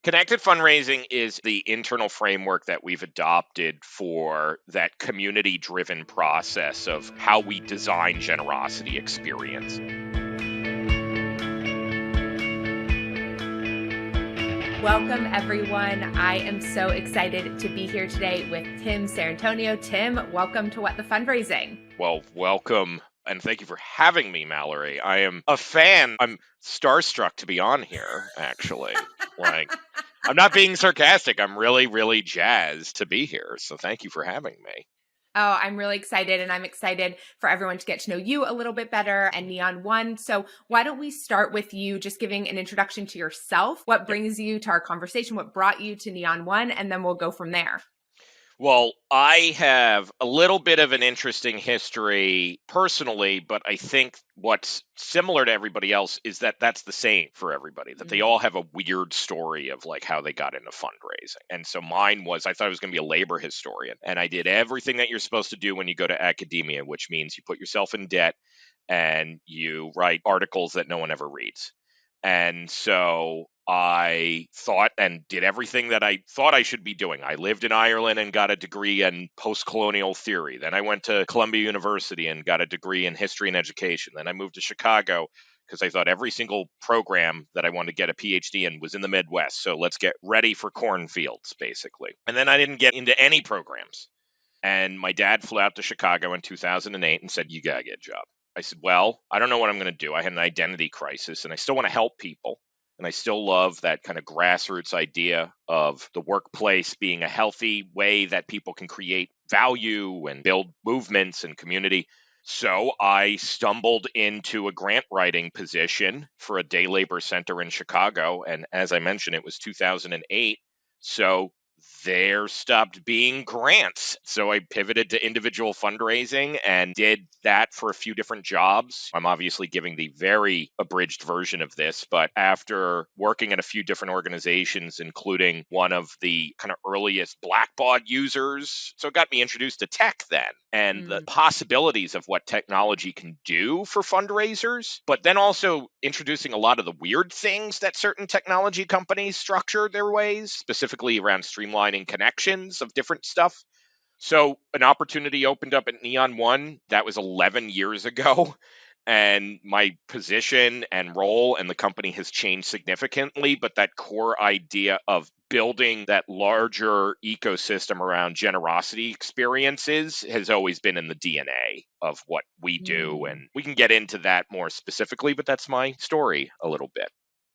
Connected fundraising is the internal framework that we've adopted for that community-driven process of how we design generosity experience. Welcome, everyone. I am so excited to be here today with Tim Sarrantonio. Tim, welcome to What the Fundraising. Well, welcome. And thank you for having me, Mallory. I am a fan. I'm starstruck to be on here, actually. I'm not being sarcastic. I'm really, really jazzed to be here. So thank you for having me. Oh, I'm really excited, and I'm excited for everyone to get to know you a little bit better and NeonOne. So why don't we start with you just giving an introduction to yourself, what brings you to our conversation, what brought you to NeonOne, and then we'll go from there. Well, I have a little bit of an interesting history personally, but I think what's similar to everybody else is that that's the same for everybody, that they all have a weird story of like how they got into fundraising. And so mine was, I thought I was going to be a labor historian, and I did everything that you're supposed to do when you go to academia, which means you put yourself in debt and you write articles that no one ever reads. And so I thought and did everything that I thought I should be doing. I lived in Ireland and got a degree in post-colonial theory. Then I went to Columbia University and got a degree in history and education. Then I moved to Chicago because I thought every single program that I wanted to get a PhD in was in the Midwest. So let's get ready for cornfields, basically. And then I didn't get into any programs. And my dad flew out to Chicago in 2008 and said, "You got to get a job." I said, "Well, I don't know what I'm going to do." I had an identity crisis and I still want to help people. And I still love that kind of grassroots idea of the workplace being a healthy way that people can create value and build movements and community. So I stumbled into a grant writing position for a day labor center in Chicago. And as I mentioned, it was 2008. So there stopped being grants. So I pivoted to individual fundraising and did that for a few different jobs. I'm obviously giving the very abridged version of this, but after working at a few different organizations, including one of the kind of earliest Blackbaud users, so it got me introduced to tech then and the possibilities of what technology can do for fundraisers, but then also introducing a lot of the weird things that certain technology companies structure their ways, specifically around streamlining connections of different stuff. So an opportunity opened up at NeonOne. That was 11 years ago. And my position and role and the company has changed significantly. But that core idea of building that larger ecosystem around generosity experiences has always been in the DNA of what we do. And we can get into that more specifically, but that's my story a little bit.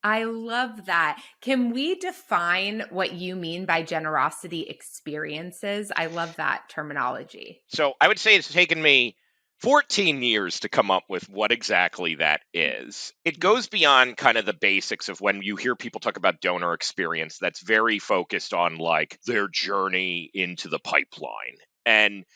I love that. Can we define what you mean by generosity experiences? I love that terminology. So I would say it's taken me 14 years to come up with what exactly that is. It goes beyond kind of the basics of when you hear people talk about donor experience, that's very focused on like their journey into the pipeline. And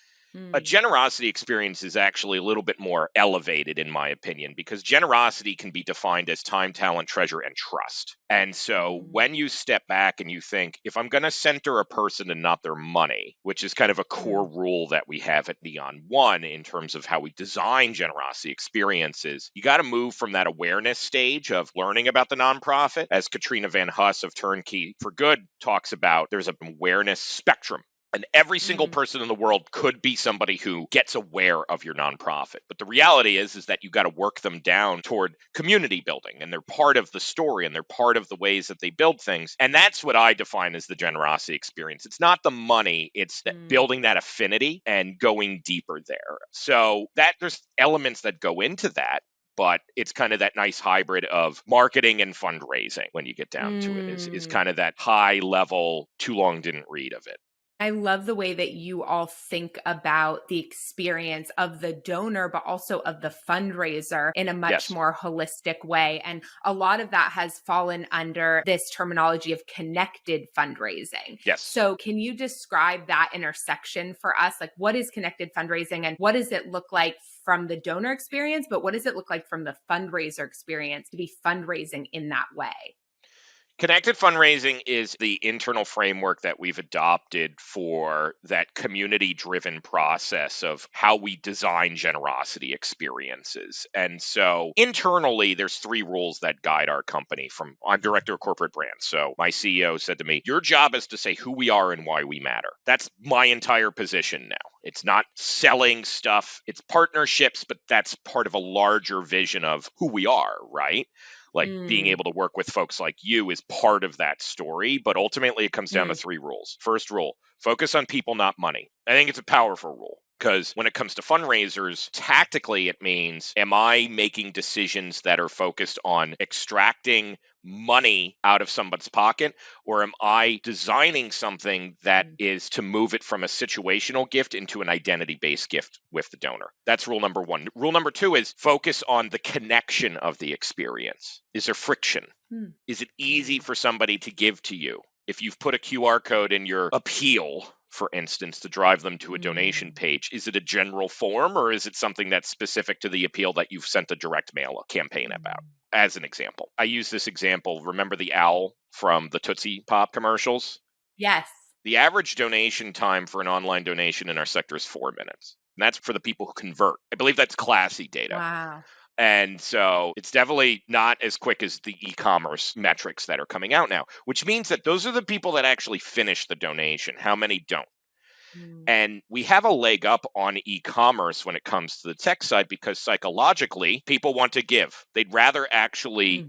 a generosity experience is actually a little bit more elevated, in my opinion, because generosity can be defined as time, talent, treasure, and trust. And so when you step back and you think, if I'm going to center a person and not their money, which is kind of a core rule that we have at NeonOne in terms of how we design generosity experiences, you got to move from that awareness stage of learning about the nonprofit, as Katrina Van Huss of Turnkey for Good talks about, there's an awareness spectrum. And every single person in the world could be somebody who gets aware of your nonprofit. But the reality is that you got to work them down toward community building. And they're part of the story and they're part of the ways that they build things. And that's what I define as the generosity experience. It's not the money, it's that building that affinity and going deeper there. So that there's elements that go into that. But it's kind of that nice hybrid of marketing and fundraising when you get down to it, is kind of that high level, too long didn't read of it. I love the way that you all think about the experience of the donor, but also of the fundraiser in a much more holistic way. And a lot of that has fallen under this terminology of connected fundraising. Yes. So can you describe that intersection for us? Like, what is connected fundraising and what does it look like from the donor experience, but what does it look like from the fundraiser experience to be fundraising in that way? Connected fundraising is the internal framework that we've adopted for that community-driven process of how we design generosity experiences. And so internally, there's 3 rules that guide our company. I'm director of corporate brand. So my CEO said to me, your job is to say who we are and why we matter. That's my entire position now. It's not selling stuff, it's partnerships, but that's part of a larger vision of who we are, right? Like being able to work with folks like you is part of that story, but ultimately it comes down to 3 rules. First rule, focus on people, not money. I think it's a powerful rule because when it comes to fundraisers, tactically it means, am I making decisions that are focused on extracting money out of somebody's pocket, or am I designing something that is to move it from a situational gift into an identity-based gift with the donor? That's rule number 1. Rule number 2 is focus on the connection of the experience. Is there friction? Is it easy for somebody to give to you? If you've put a QR code in your appeal, for instance, to drive them to a donation page, is it a general form or is it something that's specific to the appeal that you've sent a direct mail campaign about? As an example, I use this example. Remember the owl from the Tootsie Pop commercials? Yes. The average donation time for an online donation in our sector is 4 minutes. And that's for the people who convert. I believe that's classy data. Wow. And so it's definitely not as quick as the e-commerce metrics that are coming out now, which means that those are the people that actually finish the donation. How many don't? And we have a leg up on e-commerce when it comes to the tech side because psychologically, people want to give. They'd rather actually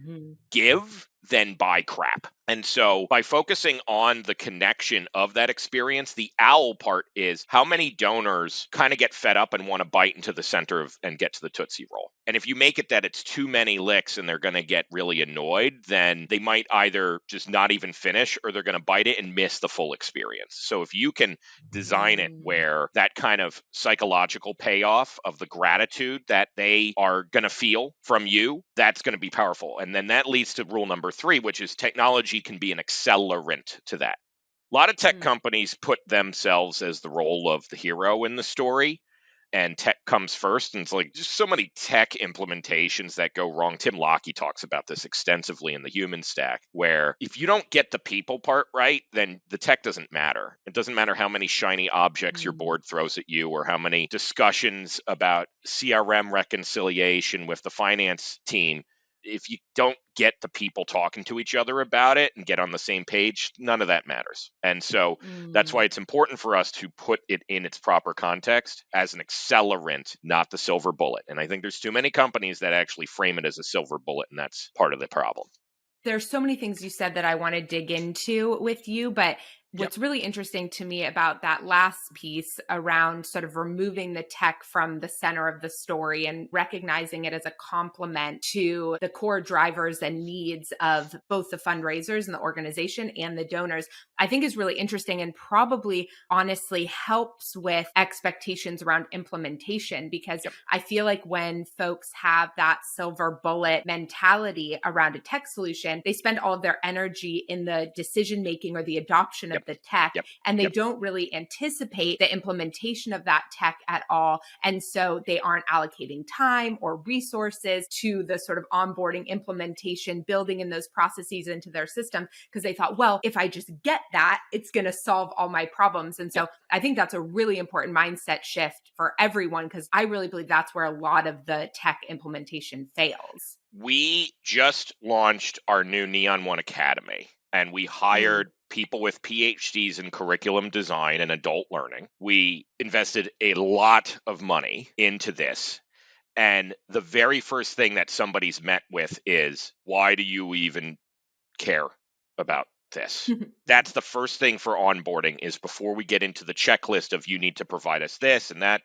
give than buy crap. And so by focusing on the connection of that experience, the owl part is how many donors kind of get fed up and want to bite into the center of and get to the Tootsie Roll. And if you make it that it's too many licks and they're going to get really annoyed, then they might either just not even finish or they're going to bite it and miss the full experience. So if you can design it where that kind of psychological payoff of the gratitude that they are going to feel from you, that's going to be powerful. And then that leads to rule number 3, which is technology can be an accelerant to that. A lot of tech companies put themselves as the role of the hero in the story, and tech comes first. And it's like just so many tech implementations that go wrong. Tim Lockey talks about this extensively in the Human Stack, where if you don't get the people part right, then the tech doesn't matter. It doesn't matter how many shiny objects your board throws at you or how many discussions about CRM reconciliation with the finance team. If you don't get the people talking to each other about it and get on the same page, none of that matters. And so that's why it's important for us to put it in its proper context as an accelerant, not the silver bullet. And I think there's too many companies that actually frame it as a silver bullet, and that's part of the problem. There's so many things you said that I want to dig into with you, but what's really interesting to me about that last piece around sort of removing the tech from the center of the story and recognizing it as a complement to the core drivers and needs of both the fundraisers and the organization and the donors, I think is really interesting and probably honestly helps with expectations around implementation, because I feel like when folks have that silver bullet mentality around a tech solution, they spend all of their energy in the decision making or the adoption of the tech, and they don't really anticipate the implementation of that tech at all. And so they aren't allocating time or resources to the sort of onboarding, implementation, building in those processes into their system, because they thought, well, if I just get that, it's going to solve all my problems. And so I think that's a really important mindset shift for everyone, because I really believe that's where a lot of the tech implementation fails. We just launched our new NeonOne Academy, and we hired people with PhDs in curriculum design and adult learning. We invested a lot of money into this. And the very first thing that somebody's met with is, why do you even care about this? That's the first thing for onboarding, is before we get into the checklist of you need to provide us this and that,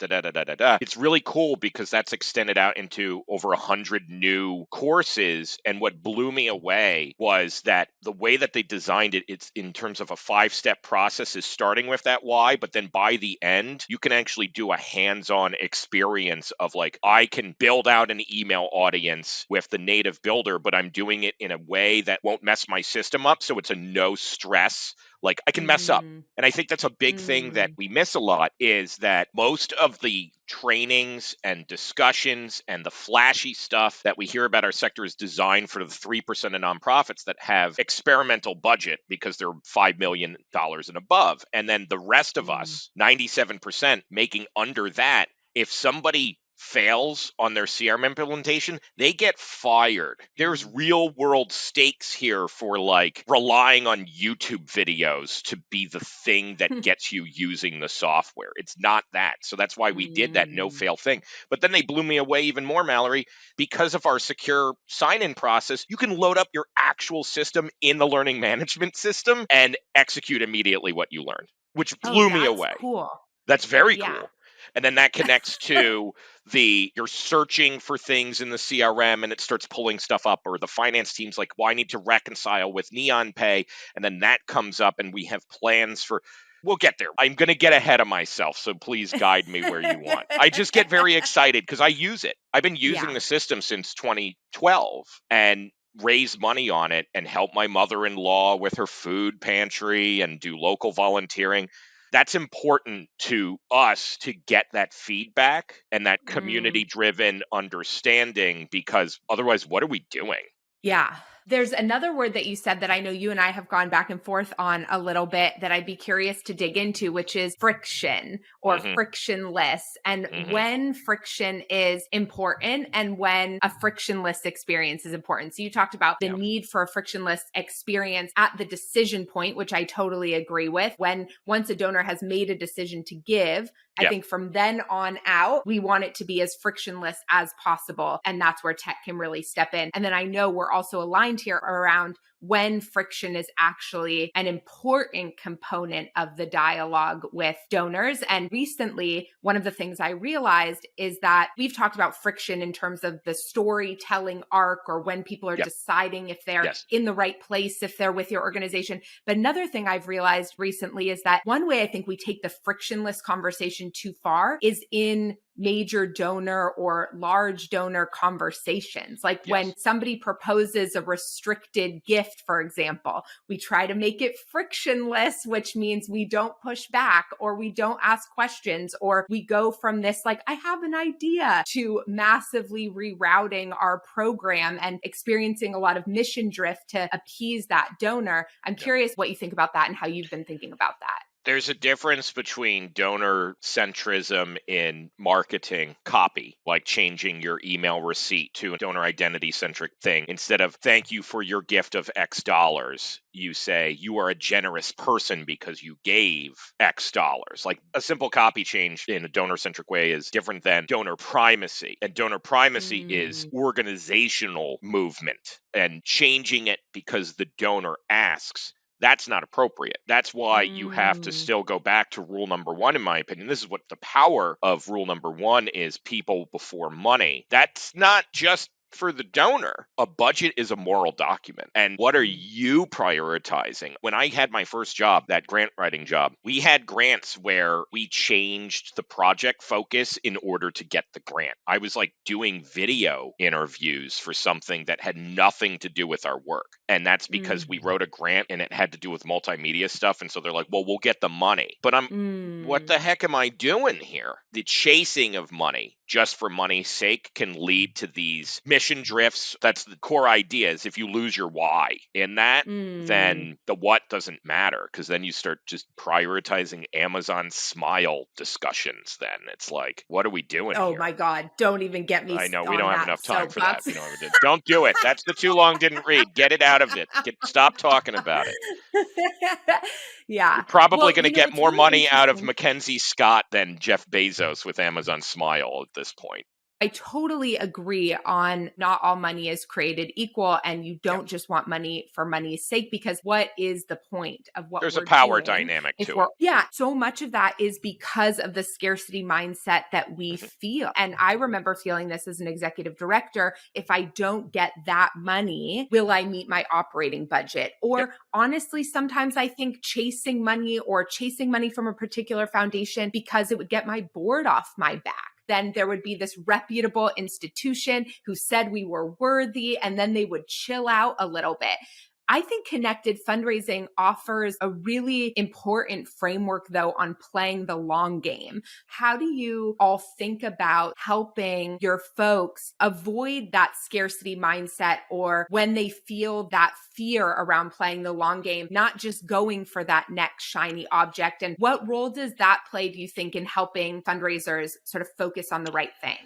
It's really cool because that's extended out into over 100 new courses. And what blew me away was that the way that they designed it, it's in terms of a 5-step process, is starting with that why, but then by the end, you can actually do a hands-on experience of like, I can build out an email audience with the native builder, but I'm doing it in a way that won't mess my system up. So it's a no stress. Like, I can mess up. Mm, And I think that's a big thing that mm, we miss a lot, is that most of the trainings and discussions and the flashy stuff that we hear about our sector is designed for the 3% of nonprofits that have experimental budget because they're $5 million and above. And then the rest of mm, us, 97%, making under that. If somebody fails on their CRM implementation, they get fired. There's mm. real world stakes here for like relying on YouTube videos to be the thing that gets you using the software. It's not that. So that's why we did that no Mm. fail thing. But then they blew me away even more, Mallory, because of our secure sign in process. You can load up your actual system in the learning management system and execute immediately what you learned, which Oh, blew me that's away. cool. That's very Yeah. cool. And then that connects to you're searching for things in the CRM and it starts pulling stuff up, or the finance team's like, well, I need to reconcile with Neon Pay. And then that comes up and we have plans for, we'll get there. I'm going to get ahead of myself. So please guide me where you want. I just get very excited because I use it. I've been using Yeah. the system since 2012 and raise money on it and help my mother-in-law with her food pantry and do local volunteering. That's important to us to get that feedback and that community Mm. driven understanding, because otherwise, what are we doing? Yeah. There's another word that you said that I know you and I have gone back and forth on a little bit that I'd be curious to dig into, which is friction or Hmm. frictionless, and Hmm. when friction is important and when a frictionless experience is important. So you talked about the Yeah. need for a frictionless experience at the decision point, which I totally agree with. When once a donor has made a decision to give, I Yeah. think from then on out, we want it to be as frictionless as possible. And that's where tech can really step in. And then I know we're also aligned here around when friction is actually an important component of the dialogue with donors. And recently, one of the things I realized is that we've talked about friction in terms of the storytelling arc, or when people are Yeah. deciding if they're Yes. in the right place, if they're with your organization. But another thing I've realized recently is that one way I think we take the frictionless conversation too far is in major donor or large donor conversations. Like when Yes. somebody proposes a restricted gift, for example, we try to make it frictionless, which means we don't push back or we don't ask questions, or we go from this, like, I have an idea, to massively rerouting our program and experiencing a lot of mission drift to appease that donor. I'm Yeah. curious what you think about that and how you've been thinking about that. There's a difference between donor centrism in marketing copy, like changing your email receipt to a donor identity centric thing. Instead of thank you for your gift of X dollars, you say you are a generous person because you gave X dollars. Like, a simple copy change in a donor centric way is different than donor primacy. And donor primacy is Mm, organizational movement, and changing it because the donor asks. That's not appropriate. That's why you have to mm. still go back to rule number one, in my opinion. This is what the power of rule number one is: people before money. That's not just for the donor. A budget is a moral document. And what are Mm. you prioritizing? When I had my first job, that grant writing job, we had grants where we changed the project focus in order to get the grant. I was like doing video interviews for something that had nothing to do with our work. And that's because we Mm. wrote a grant and it had to do with multimedia stuff. And so they're like, well, we'll get the money. But what the Mm. heck am I doing here? The chasing of money just for money's sake can lead to these mission drifts. That's the core idea, is if you lose your why in that, Mm. then the what doesn't matter, because then you start just prioritizing Amazon Smile discussions. Then it's like, what are we doing Oh here? my God. Don't even get me I know we on don't have that enough time for that. soapbox. We don't have to. Don't do it. That's the too long didn't read. Get it out of it. Stop talking about it. You're Yeah. probably Well, going to get it's more really money out of interesting. Mackenzie Scott than Jeff Bezos with Amazon Smile at this point. I totally agree on not all money is created equal, and you Yeah. don't just want money for money's sake, because what is the point of what There's a we're power doing dynamic if to it. yeah, so much of that is because of the scarcity mindset that we Mhm. feel. And I remember feeling this as an executive director. If I don't get that money, will I meet my operating budget? Yep. Or honestly, sometimes I think chasing money from a particular foundation because it would get my board off my back. Then there would be this reputable institution who said we were worthy, and then they would chill out a little bit. I think Connected Fundraising offers a really important framework, though, on playing the long game. How do you all think about helping your folks avoid that scarcity mindset, or when they feel that fear around playing the long game, not just going for that next shiny object? And what role does that play, do you think, in helping fundraisers sort of focus on the right things?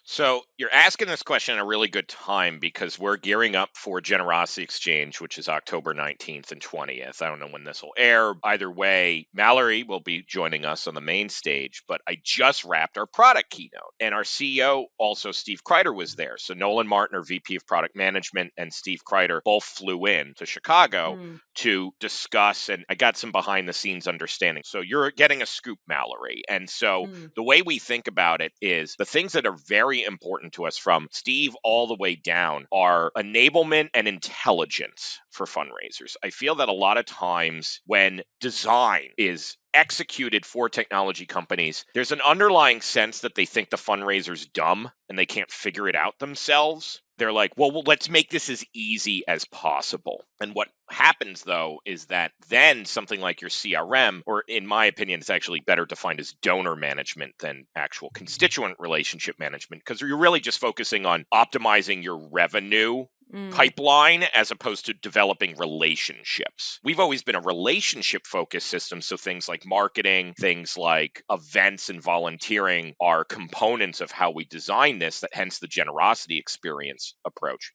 So you're asking this question at a really good time because we're gearing up for Generosity Exchange, which is October 19th and 20th. I don't know when this will air. Either way, Mallory will be joining us on the main stage, but I just wrapped our product keynote, and our CEO, also Steve Kreider, was there. So Nolan Martin, our VP of Product Management, and Steve Kreider both flew in to Chicago to discuss, and I got some behind the scenes understanding. So you're getting a scoop, Mallory. And so the way we think about it is the things that are very important to us from Steve all the way down are enablement and intelligence for fundraisers. I feel that a lot of times when design is executed for technology companies, there's an underlying sense that they think the fundraiser's dumb and they can't figure it out themselves. They're like, well, let's make this as easy as possible. And what happens, though, is that then something like your CRM, or in my opinion, it's actually better defined as donor management than actual constituent relationship management, because you're really just focusing on optimizing your revenue pipeline as opposed to developing relationships. We've always been a relationship focused system. So things like marketing, things like events and volunteering are components of how we design this, that hence the generosity experience approach.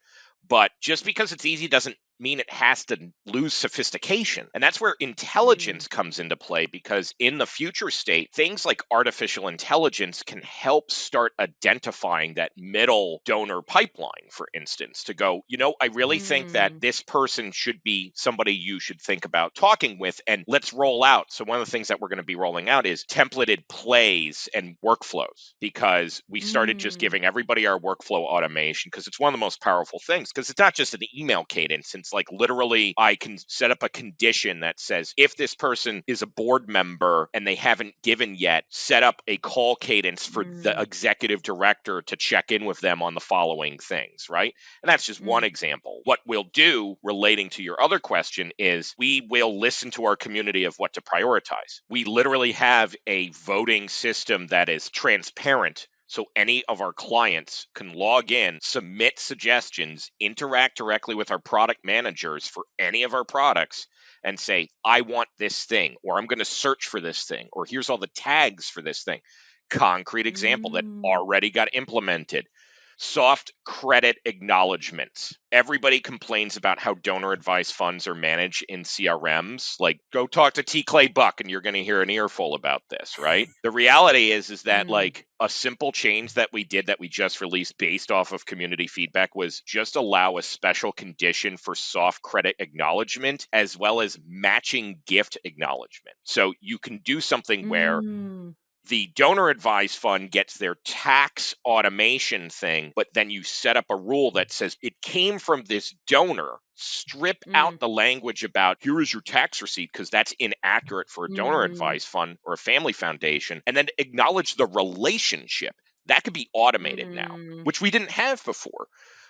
But just because it's easy doesn't mean it has to lose sophistication. And that's where intelligence comes into play, because in the future state, things like artificial intelligence can help start identifying that middle donor pipeline, for instance, to go, I really think that this person should be somebody you should think about talking with, and let's roll out. So one of the things that we're going to be rolling out is templated plays and workflows, because we started just giving everybody our workflow automation, because it's one of the most powerful things, because it's not just an email cadence. It's like literally I can set up a condition that says if this person is a board member and they haven't given yet, set up a call cadence for the executive director to check in with them on the following things, right? And that's just one example. What we'll do, relating to your other question, is we will listen to our community of what to prioritize. We literally have a voting system that is transparent, so any of our clients can log in, submit suggestions, interact directly with our product managers for any of our products, and say, I want this thing, or I'm going to search for this thing, or here's all the tags for this thing. Concrete example that already got implemented. Soft credit acknowledgments. Everybody complains about how donor advised funds are managed in CRMs. Like, go talk to T. Clay Buck and you're going to hear an earful about this, right? The reality is that like a simple change that we did, that we just released based off of community feedback, was just allow a special condition for soft credit acknowledgement as well as matching gift acknowledgement. So you can do something where the donor advised fund gets their tax automation thing, but then you set up a rule that says it came from this donor. Strip out the language about here is your tax receipt, because that's inaccurate for a donor advised fund or a family foundation, and then acknowledge the relationship. That could be automated now, which we didn't have before.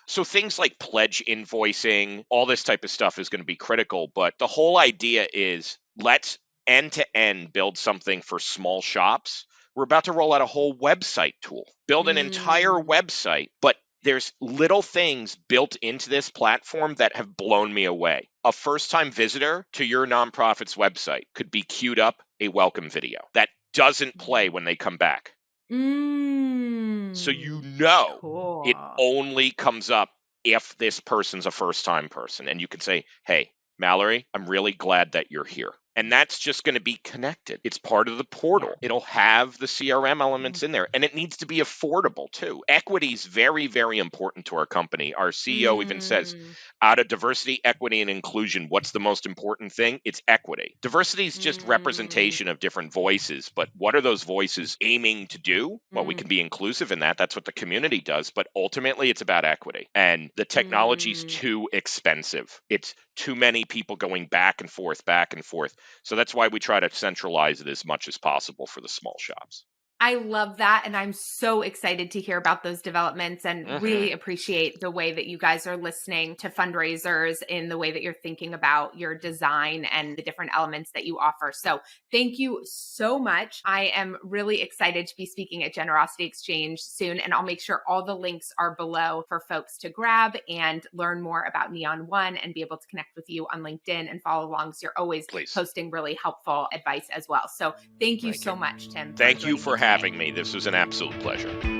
So things like pledge invoicing, all this type of stuff is going to be critical. But the whole idea is let's end to end build something for small shops. We're about to roll out a whole website tool, build an entire website, but there's little things built into this platform that have blown me away. A first-time visitor to your nonprofit's website could be queued up a welcome video that doesn't play when they come back. So it only comes up if this person's a first-time person. And you can say, hey, Mallory, I'm really glad that you're here. And that's just going to be connected. It's part of the portal. It'll have the CRM elements in there, and it needs to be affordable too. Equity is very, very important to our company. Our CEO even says, out of diversity, equity, and inclusion, what's the most important thing? It's equity. Diversity is just representation of different voices, but what are those voices aiming to do? Well, we can be inclusive in that. That's what the community does, but ultimately it's about equity. And the technology's too expensive. It's too many people going back and forth, back and forth. So that's why we try to centralize it as much as possible for the small shops. I love that. And I'm so excited to hear about those developments and really appreciate the way that you guys are listening to fundraisers in the way that you're thinking about your design and the different elements that you offer. So thank you so much. I am really excited to be speaking at Generosity Exchange soon, and I'll make sure all the links are below for folks to grab and learn more about NeonOne and be able to connect with you on LinkedIn and follow along. So you're always posting really helpful advice as well. So thank you so much, Tim. Thank you joining me for today. having me. This was an absolute pleasure.